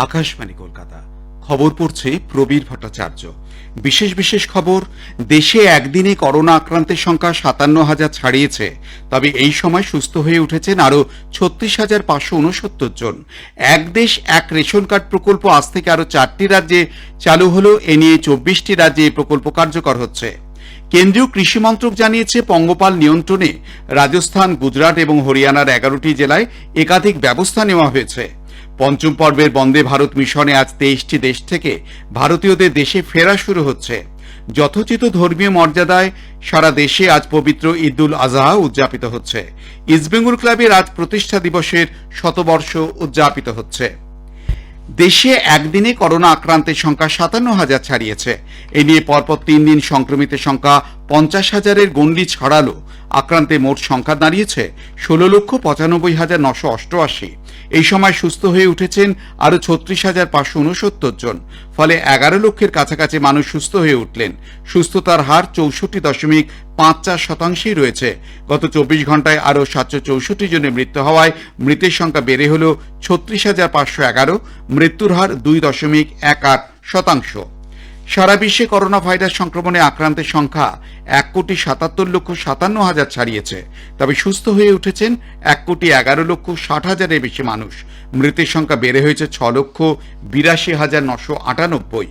আকাশবাণী কলকাতা। খবর পড়ছে প্রবীর ভট্টাচার্য। বিশেষ খবর। দেশে একদিনে করোনা আক্রান্তের সংখ্যা ৫৭,০০০ ছাড়িয়েছে। তবে এই সময় সুস্থ হয়ে উঠেছেন আরও ৩৬,৫৬৯ জন। এক দেশ এক রেশন কার্ড প্রকল্প আজ থেকে আরও ৪টি রাজ্যে চালু হলো। এ নিয়ে ২৪টি রাজ্যে এই প্রকল্প কার্যকর হচ্ছে। কেন্দ্রীয় কৃষি মন্ত্রক জানিয়েছে, পঙ্গপাল নিয়ন্ত্রণে রাজস্থান, গুজরাট এবং হরিয়ানার ১১টি জেলায় একাধিক ব্যবস্থা নেওয়া হয়েছে। পঞ্চম পর্বের বন্দে ভারত মিশনে আজ ২৩টি দেশ থেকে ভারতীয়দের দেশে ফেরা শুরু হচ্ছে। যথোচিত ধর্মীয় মর্যাদায় সারা দেশে আজ পবিত্র ঈদ উল আজহা উদযাপিত হচ্ছে। ইস্টবেঙ্গল ক্লাবের আজ প্রতিষ্ঠা দিবসের শতবর্ষ উদযাপিত হচ্ছে। দেশে একদিনে করোনা আক্রান্তের সংখ্যা ৫৭,০০০ ছাড়িয়েছে। এ নিয়ে পরপর ৩ দিন সংক্রমিতের সংখ্যা ৫০,০০০-এর গণ্ডি ছাড়ালো। আক্রান্তের মোট সংখ্যা দাঁড়িয়েছে ১৬,৯৫,৯৮৮। এই সময় সুস্থ হয়ে উঠেছেন আরও ৩৬,৫৬৯ জন। ফলে ১১ লক্ষের কাছাকাছি মানুষ সুস্থ হয়ে উঠলেন। সুস্থতার হার ৬৪.৫৪% রয়েছে। গত ২৪ ঘন্টায় আরও ৭৬৪ জনের মৃত্যু হওয়ায় মৃতের সংখ্যা বেড়ে হল ৩৬,৫১১। মৃত্যুর হার ২.১৮%। সারা বিশ্বে করোনা ভাইরাস সংক্রমণে আক্রান্তের সংখ্যা ১,৭৭,৫৭,০০০ ছাড়িয়েছে। তবে সুস্থ হয়ে উঠেছেন ১,১১,৬০,০০০-এর বেশি মানুষ। মৃতের সংখ্যা বেড়ে হয়েছে ৬,৮২,৯৯৮।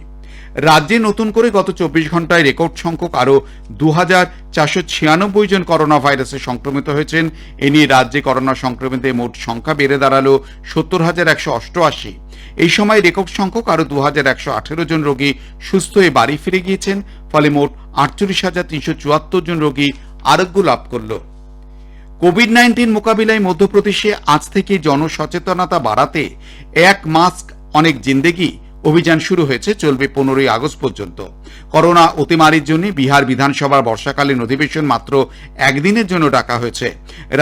রাজ্যে নতুন করে গত ২৪ ঘন্টায় রেকর্ড সংখ্যক আরও ২,৪৯৬ জন করোনা ভাইরাসে সংক্রমিত হয়েছেন। এ নিয়ে রাজ্যে করোনা সংক্রমিতের মোট সংখ্যা বেড়ে দাঁড়ালো ৭০,১৮৮। এই সময় রেকর্ড সংখ্যক আরও ২,১১৮ জন রোগী সুস্থ হয়ে বাড়ি ফিরে গিয়েছেন। ফলে মোট ৪৮,৩৭৪ জন রোগী আরোগ্য লাভ করল। কোভিড-১৯ মোকাবিলায় মধ্যপ্রদেশে আজ থেকে জনসচেতনতা বাড়াতে এক মাস্ক অনেক জিন্দেগি অভিযান শুরু হয়েছে। চলবে ১৫ই আগস্ট পর্যন্ত। করোনা অতিমারির জন্য বিহার বিধানসভার বর্ষাকালীন অধিবেশন মাত্র একদিনের জন্য ডাকা হয়েছে।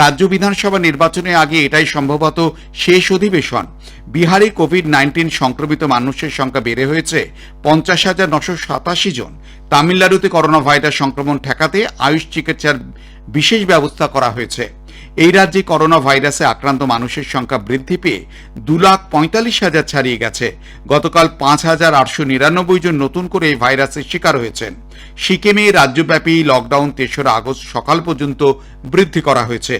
রাজ্য বিধানসভা নির্বাচনের আগে এটাই সম্ভবত শেষ অধিবেশন। বিহারে কোভিড-১৯ সংক্রমিত মানুষের সংখ্যা বেড়ে হয়েছে ৫০,৯৮৭ জন। তামিলনাড়ুতে করোনা ভাইরাস সংক্রমণ ঠেকাতে আয়ুষ চিকিৎসার বিশেষ ব্যবস্থা করা হয়েছে। এই রাজ্যে করোনা ভাইরাসে আক্রান্ত মানুষের সংখ্যা বৃদ্ধি পেয়ে ২,৪৫,০০০ ছাড়িয়ে গেছে। গতকাল ৫,৮৯৯ জন নতুন করে এই ভাইরাসের শিকার হয়েছেন। সিকিমে রাজ্যব্যাপী লকডাউন ৩রা আগস্ট সকাল পর্যন্ত বৃদ্ধি করা হয়েছে।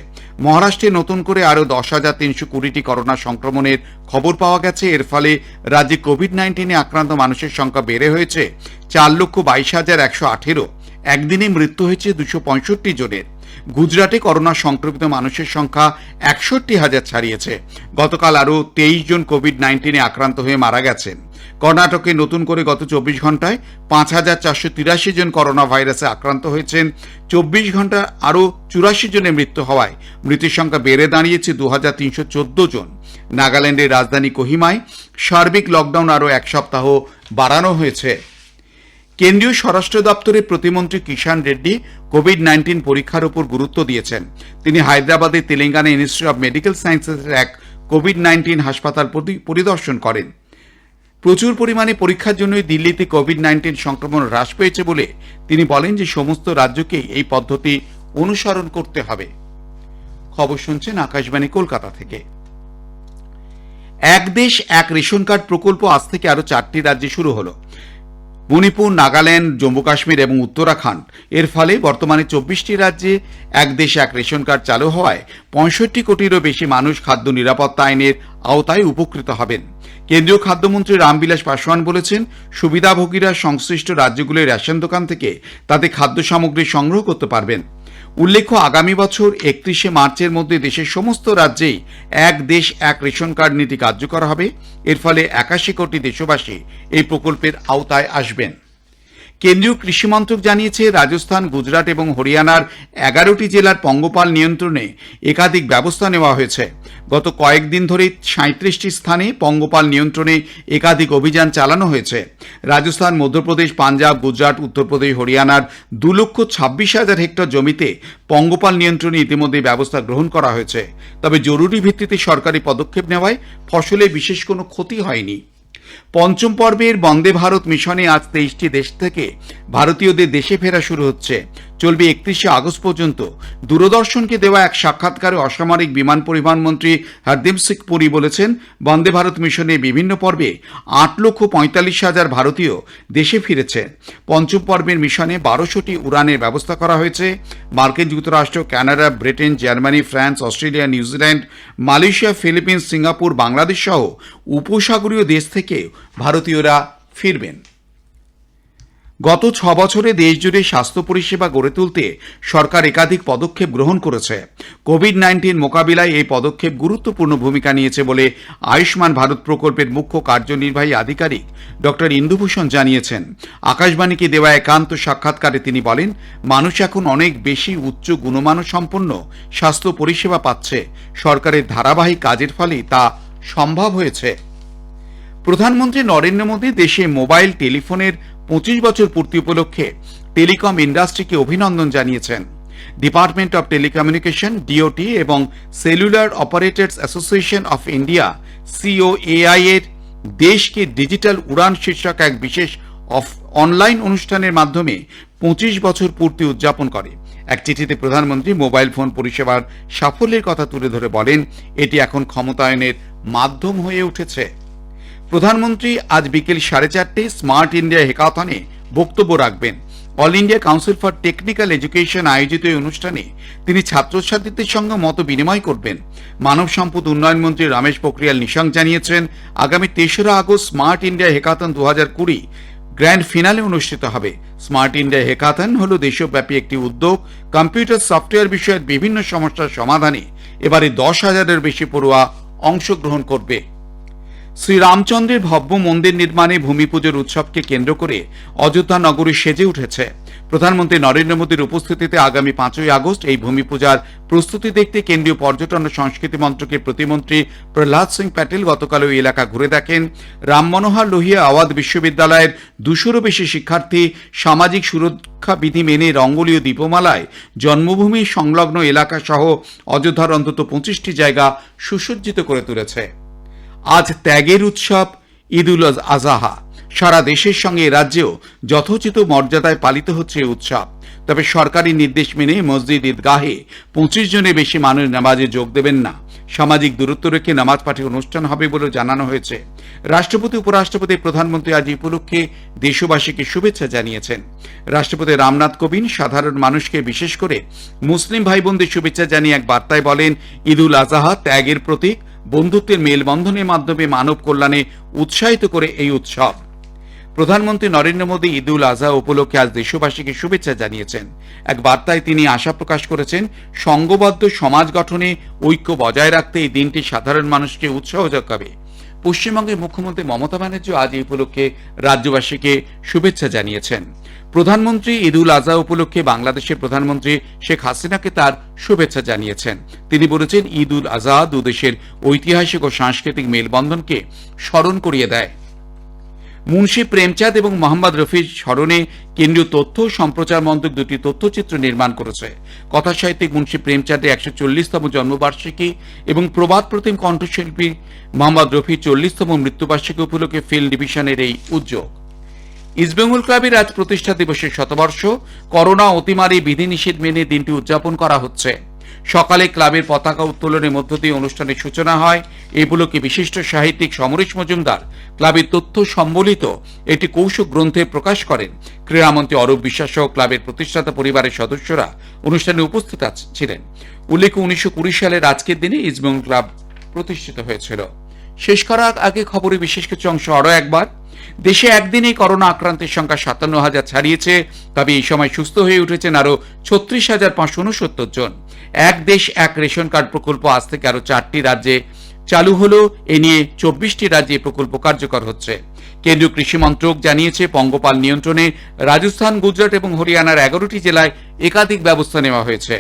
মহারাষ্ট্রে নতুন করে আরও ১০,৩২০টি করোনা সংক্রমণের খবর পাওয়া গেছে। এর ফলে রাজ্যে কোভিড-১৯ আক্রান্ত মানুষের সংখ্যা বেড়ে হয়েছে ৪,২২,১১৮। একদিনে মৃত্যু হয়েছে ২৬৫ জনের। গুজরাটে করোনা সংক্রমিত মানুষের সংখ্যা ৬১,০০০ ছাড়িয়েছে। গতকাল আরও ২৩ জন কোভিড-১৯ আক্রান্ত হয়ে মারা গেছেন। কর্ণাটকে নতুন করে গত ২৪ ঘন্টায় ৫,৪৮৩ জন করোনা ভাইরাসে আক্রান্ত হয়েছেন। ২৪ ঘন্টায় আরও ৮৪ জনের মৃত্যু হওয়ায় মৃতের সংখ্যা বেড়ে দাঁড়িয়েছে ২,৩১৪ জন। নাগাল্যান্ডের রাজধানী কোহিমায় সার্বিক লকডাউন আরও এক সপ্তাহ বাড়ানো হয়েছে। কেন্দ্রীয় স্বরাষ্ট্র দপ্তরের প্রতিমন্ত্রী কিষাণ রেড্ডি কোভিড-১৯ পরীক্ষার উপর গুরুত্ব দিয়েছেন। তিনি হায়দ্রাবাদে তেলেঙ্গানা ইনস্টিটিউট অব মেডিকেল সায়েন্সেসের এক কোভিড-১৯ হাসপাতাল পরিদর্শন করেন। প্রচুর পরিমাণে পরীক্ষার জন্যই দিল্লিতে কোভিড-১৯ সংক্রমণ হ্রাস পেয়েছে বলে তিনি বলেন যে সমস্ত রাজ্যকেই এই পদ্ধতি অনুসরণ করতে হবে। খবর শুনছেন আকাশবাণী কলকাতা থেকে। এক দেশ এক রেশন কার্ড প্রকল্প আজ থেকে আরও ৪টি রাজ্যে শুরু হলো। মণিপুর, নাগাল্যান্ড, জম্মু কাশ্মীর এবং উত্তরাখণ্ড। এর ফলে বর্তমানে ২৪টি রাজ্যে এক দেশ এক রেশন কার্ড চালু হওয়ায় ৬৫ কোটিরও বেশি মানুষ খাদ্য নিরাপত্তা আইনের আওতায় উপকৃত হবেন। কেন্দ্রীয় খাদ্যমন্ত্রী রামবিলাস পাসওয়ান বলেছেন, সুবিধাভোগীরা সংশ্লিষ্ট রাজ্যগুলির রেশন দোকান থেকে তাদের খাদ্য সামগ্রী সংগ্রহ করতে পারবেন। উল্লেখ্য, আগামী বছর ৩১শে মার্চের মধ্যে দেশের সমস্ত রাজ্যেই এক দেশ এক রেশন কার্ড নীতি কার্যকর হবে। এর ফলে ৮১ কোটি দেশবাসী এই প্রকল্পের আওতায় আসবেন। কেন্দ্রীয় কৃষি মন্ত্রক জানিয়েছে, রাজস্থান, গুজরাট এবং হরিয়ানার ১১টি জেলার পঙ্গপাল নিয়ন্ত্রণে একাধিক ব্যবস্থা নেওয়া হয়েছে। গত কয়েকদিন ধরে ৩৭টি স্থানে পঙ্গপাল নিয়ন্ত্রণে একাধিক অভিযান চালানো হয়েছে। রাজস্থান, মধ্যপ্রদেশ, পাঞ্জাব, গুজরাট, উত্তরপ্রদেশ, হরিয়ানার ২,২৬,০০০ হেক্টর জমিতে পঙ্গপাল নিয়ন্ত্রণে ইতিমধ্যে ব্যবস্থা গ্রহণ করা হয়েছে। তবে জরুরি ভিত্তিতে সরকারি পদক্ষেপ নেওয়ায় ফসলে বিশেষ কোনো ক্ষতি হয়নি। পঞ্চম পর্বের বন্দে ভারত মিশনে আজ ২৩টি দেশ থেকে ভারতীয়দের দেশে ফেরা শুরু হচ্ছে। চলবে 31শে আগস্ট পর্যন্ত। দূরদর্শনকে দেওয়া এক সাক্ষাৎকারে অসামরিক বিমান পরিবহন মন্ত্রী হরদীপ সিং পুরী বলেছেন, বন্দে ভারত মিশনের বিভিন্ন পর্বে 8,45,000 ভারতীয় দেশে ফিরেছে। পঞ্চম পর্বের মিশনে 1200টি উড়ানের ব্যবস্থা করা হয়েছে। মার্কিন যুক্তরাষ্ট্র, Canada, Britain, Germany, France, Australia, New Zealand, Malaysia, Philippines, Singapore, Bangladesh সহ উপসাগরীয় দেশ থেকে ভারতীয়রা ফিরবেন। গত 6 বছরে দেশজুড়ে স্বাস্থ্য পরিষেবা গড়ে তুলতে সরকার একাধিক পদক্ষেপ গ্রহণ করেছে। কোভিড-19 মোকাবিলায় এই পদক্ষেপ গুরুত্বপূর্ণ ভূমিকা নিয়েছে বলে আয়ুষ্মান ভারত প্রকল্পের মুখ্য কার্যনির্বাহী আধিকারিক ডক্টর ইন্দুভূষণ জানিয়েছেন। আকাশবাণীকে দেওয়া একান্ত সাক্ষাৎকারে তিনি বলেন, মানুষ এখন অনেক বেশি উচ্চ গুণমান সম্পন্ন স্বাস্থ্য পরিষেবা পাচ্ছে। সরকারের ধারাবাহিক কাজের ফলেই তা সম্ভব হয়েছে। প্রধানমন্ত্রী নরেন্দ্র মোদী দেশে মোবাইল টেলিফোনের 25 বছর পূর্তি উপলক্ষে টেলিকম ইন্ডাস্ট্রিকে অভিনন্দন জানিয়েছেন। ডিপার্টমেন্ট অফ টেলিকমিউনিকেশন ডিওটি এবং cellular operators association of India COAI এর দেশকে ডিজিটাল উড়ান শীর্ষক এক বিশেষ অনলাইন অনুষ্ঠানের মাধ্যমে 25 বছর পূর্তি উদযাপন করে। এক চিঠিতে প্রধানমন্ত্রী মোবাইল ফোন পরিষেবার সাফল্যের কথা তুলে ধরে বলেন, এটি এখন ক্ষমতায়নের মাধ্যম হয়ে উঠেছে। প্রধানমন্ত্রী আজ বিকেল 4:30 স্মার্ট ইন্ডিয়া হ্যাকাথনে বক্তব্য রাখবেন। All India council for technical education আয়োজিত এই অনুষ্ঠানে তিনি ছাত্রছাত্রীদের সঙ্গে মত বিনিময় করবেন। মানব সম্পদ উন্নয়ন মন্ত্রী রমেশ পোখরিয়াল নিশাঙ্ক জানিয়েছেন, আগামী 3রা August smart India hackathon 2020 grand finale অনুষ্ঠিত হবে। স্মার্ট ইন্ডিয়া হ্যাকাথন হল দেশব্যাপী একটি উদ্যোগ। কম্পিউটার সফটওয়্যার বিষয়ের বিভিন্ন সমস্যার সমাধানে এবারে 10,000-এর বেশি পড়ুয়া অংশগ্রহণ করবে। শ্রীরামচন্দ্রের ভব্য মন্দির নির্মাণে ভূমি পুজোর উৎসবকে কেন্দ্র করে অযোধ্যা নগরী সেজে উঠেছে। প্রধানমন্ত্রী নরেন্দ্র মোদীর উপস্থিতিতে আগামী 5ই আগস্ট এই ভূমি পূজার প্রস্তুতি দেখতে কেন্দ্রীয় পর্যটন ও সংস্কৃতি মন্ত্রকের প্রতিমন্ত্রী প্রহ্লাদ সিং প্যাটেল গতকাল ওই এলাকা ঘুরে দেখেন। রাম মনোহর লোহিয়া আওয়াধ বিশ্ববিদ্যালয়ের 200-রও বেশি শিক্ষার্থী সামাজিক সুরক্ষা বিধি মেনে রঙ্গোলি ও দীপমালায় জন্মভূমি সংলগ্ন এলাকা সহ অযোধ্যার অন্তত 25টি জায়গা সুসজ্জিত করে তুলেছে। আজ ত্যাগের উৎসব ঈদ উল আজহা। সারা দেশের সঙ্গে রাজ্যেও যথোচিত মর্যাদায় পালিত হচ্ছে এই উৎসব। তবে সরকারি নির্দেশ মেনে মসজিদ ঈদগাহে 25 জনের বেশি মানুষ নামাজে যোগ দেবেন না। সামাজিক দূরত্ব রেখে নামাজ পাঠের অনুষ্ঠান হবে বলে জানানো হয়েছে। রাষ্ট্রপতি, উপরাষ্ট্রপতি, প্রধানমন্ত্রী আজ এই উপলক্ষে দেশবাসীকে শুভেচ্ছা জানিয়েছেন। রাষ্ট্রপতি রামনাথ কোবিন্দ সাধারণ মানুষকে, বিশেষ করে মুসলিম ভাই বোনদের শুভেচ্ছা জানিয়ে এক বার্তায় বলেন, ঈদ উল আজহা ত্যাগের প্রতীক। বন্ধুত্বের মেলবন্ধনের মাধ্যমে মানব কল্যাণে উৎসাহিত করে এই উৎসব। প্রধানমন্ত্রী নরেন্দ্র মোদী ঈদ উল আজহা উপলক্ষে আজ দেশবাসীকে শুভেচ্ছা জানিয়েছেন। এক বার্তায় তিনি আশা প্রকাশ করেছেন, সংঘবদ্ধ সমাজ গঠনে ঐক্য বজায় রাখতে এই দিনটি সাধারণ মানুষকে উৎসাহ যোগাবে। পশ্চিমবঙ্গের মুখ্যমন্ত্রী মমতা ব্যানার্জি আজ এই উপলক্ষে রাজ্যবাসীকে শুভেচ্ছা জানিয়েছেন। প্রধানমন্ত্রী ঈদ উল আজহা উপলক্ষে বাংলাদেশের প্রধানমন্ত্রী শেখ হাসিনাকে তার শুভেচ্ছা জানিয়েছেন। তিনি বলেছেন, ঈদ উল আজহা দুদেশের ঐতিহাসিক ও সাংস্কৃতিক মেলবন্ধনকে স্মরণ করিয়ে দেয়। মুন্সী প্রেমচাঁদ এবং মোহাম্মদ রফির স্মরণে কেন্দ্রীয় তথ্য ও সম্প্রচার মন্ত্রক দুটি তথ্যচিত্র নির্মাণ করেছে। কথা সাহিত্যিক মুন্সী প্রেমচাঁদের 140তম জন্মবার্ষিকী এবং প্রবাদ প্রতিম কণ্ঠশিল্পী মোহাম্মদ রফির 40তম মৃত্যুবার্ষিকী উপলক্ষে ফিল্ম ডিভিশনের এই উদ্যোগ। ইস্টবেঙ্গল ক্লাবের আজ প্রতিষ্ঠা দিবসের শতবর্ষ। করোনা অতিমারি বিধিনিষেধ মেনে দিনটি উদযাপন করা হচ্ছে। সকালে ক্লাবের পতাকা উত্তোলনের মধ্য দিয়ে অনুষ্ঠানের সূচনা হয়। এই উপলক্ষে বিশিষ্ট সাহিত্যিক সমরেশ মজুমদার ক্লাবের তথ্য সম্বলিত একটি কৌশল গ্রন্থে প্রকাশ করেন। ক্রীড়ামন্ত্রী অরূপ বিশ্বাস সহ ক্লাবের প্রতিষ্ঠাতা পরিবারের সদস্যরা অনুষ্ঠানে উপস্থিত ছিলেন। উল্লেখ্য, 1920 সালের আজকের দিনে ইস্টবেঙ্গল ক্লাব প্রতিষ্ঠিত হয়েছিল। শেষ করার আগে খবরের বিশেষ কিছু অংশ আরও একবার। দেশে একদিনেই করোনা আক্রান্তের সংখ্যা 57,000 ছাড়িয়েছে। তবে এই সময় সুস্থ হয়ে উঠেছেন আরও 36,569 জন। এক দেশ এক রেশন কার্ড প্রকল্প আজ থেকে আরও 4টি রাজ্যে চালু হলো। এ নিয়ে 24টি রাজ্যে প্রকল্প কার্যকর হচ্ছে। কেন্দ্রীয় কৃষি মন্ত্রক জানিয়েছে, পঙ্গপাল নিয়ন্ত্রণে রাজস্থান, গুজরাট এবং হরিয়ানার 11টি জেলায় একাধিক ব্যবস্থা নেওয়া হয়েছে।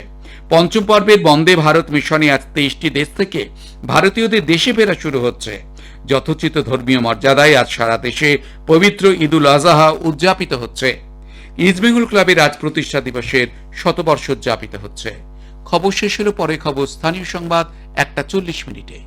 পঞ্চম পর্বের বন্দে ভারত মিশনে আজ 23টি দেশ থেকে ভারতীয়দের দেশে ফেরা শুরু হচ্ছে। যথোচিত ধর্মীয় মর্যাদায় আজ সারা দেশে পবিত্র ঈদ উল আজহা উদযাপিত হচ্ছে। ইস্টবেঙ্গল ক্লাবের আজ প্রতিষ্ঠা দিবসের শতবর্ষ উদযাপিত হচ্ছে। খবর শেষ হলো, পরে খবর স্থানীয় সংবাদ 1টা 40 মিনিটে।